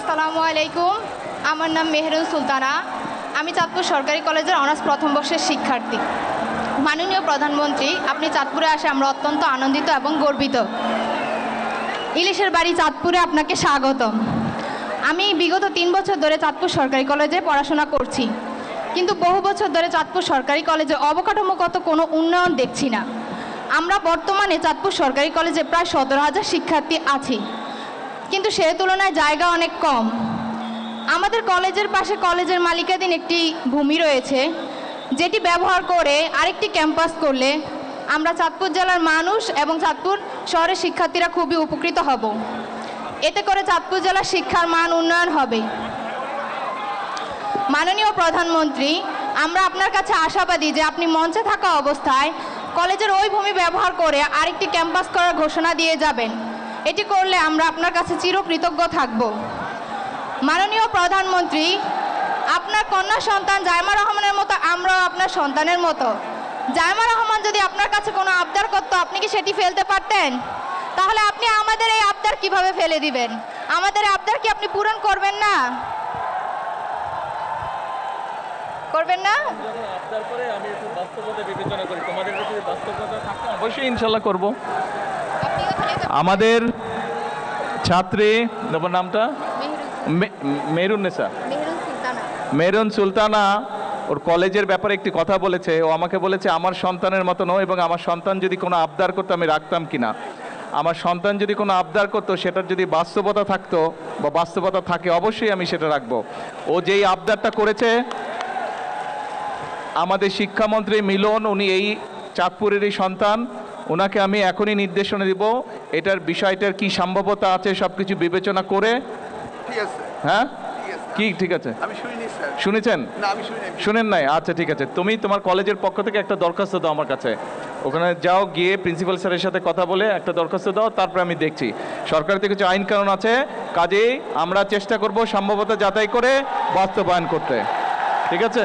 আসসালামু আলাইকুম। আমার নাম মেহেরুন সুলতানা। আমি চাঁদপুর সরকারি কলেজের অনার্স প্রথম বর্ষের শিক্ষার্থী। মাননীয় প্রধানমন্ত্রী, আপনি চাঁদপুরে আসে আমরা অত্যন্ত আনন্দিত এবং গর্বিত। ইলিশের বাড়ি চাঁদপুরে আপনাকে স্বাগতম। আমি বিগত 3 বছর ধরে চাঁদপুর সরকারি কলেজে পড়াশোনা করছি, কিন্তু বহু বছর ধরে চাঁদপুর সরকারি কলেজে অবকাঠামোগত কোনো উন্নয়ন দেখছি না। আমরা বর্তমানে চাঁদপুর সরকারি কলেজে প্রায় 17,000 শিক্ষার্থী আছি, কিন্তু সে তুলনায় জায়গা অনেক কম। আমাদের কলেজের পাশে কলেজের মালিকানাধীন একটি ভূমি রয়েছে, যেটি ব্যবহার করে আরেকটি ক্যাম্পাস করলে আমরা চাঁদপুর জেলার মানুষ এবং চাঁদপুর শহরের শিক্ষার্থীরা খুবই উপকৃত হব। এতে করে চাঁদপুর জেলার শিক্ষার মান উন্নয়ন হবে। মাননীয় প্রধানমন্ত্রী, আমরা আপনার কাছে আশাবাদী যে আপনি মঞ্চে থাকা অবস্থায় কলেজের ওই ভূমি ব্যবহার করে আরেকটি ক্যাম্পাস করার ঘোষণা দিয়ে যাবেন। এটি করলে আমরা আপনার কাছে চিরকৃতজ্ঞ থাকব। মাননীয় প্রধানমন্ত্রী, আপনার কন্যা সন্তান জাইমা রহমানের মতো আমরাও আপনার সন্তানের মতো। জাইমা রহমান যদি আপনার কাছে কোনো আবদার করতো, আপনি কি সেটি ফেলতে পারতেন? তাহলে আপনি আমাদের এই আবদার কিভাবে ফেলে দিবেন? আমাদের আবদার কি আপনি পূরণ করবেন না? করবেন না? অবশ্যই ইনশাল্লাহ করব। আমাদের ছাত্রী নামটা মেহরুন সুলতানা ওর কলেজের ব্যাপারে একটি কথা বলেছে। ও আমাকে বলেছে আমার সন্তানের মতো নয়, এবং আমার সন্তান যদি কোনো আবদার করতো আমি রাখতাম কিনা। আমার সন্তান যদি কোনো আবদার করতো, সেটার যদি বাস্তবতা থাকতো বা বাস্তবতা থাকে, অবশ্যই আমি সেটা রাখবো। ও যেই আবদারটা করেছে, আমাদের শিক্ষামন্ত্রী মিলন, উনি এই চাঁদপুরেরই সন্তান, ওনাকে আমি এখনই নির্দেশনা দিব এটার বিষয়টার কি সম্ভাব্যতা আছে সব কিছু বিবেচনা করে। হ্যাঁ, কি ঠিক আছে? শুনেছেন? শুনেন নাই? আচ্ছা ঠিক আছে। তুমি তোমার কলেজের পক্ষ থেকে একটা দরখাস্ত দাও আমার কাছে, ওখানে যাও, গিয়ে প্রিন্সিপাল স্যারের সাথে কথা বলে একটা দরখাস্ত দাও, তারপরে আমি দেখছি। সরকার থেকে কিছু আইন কানুন আছে, কাজেই আমরা চেষ্টা করব সম্ভাব্যতা যাচাই করে বাস্তবায়ন করতে। ঠিক আছে?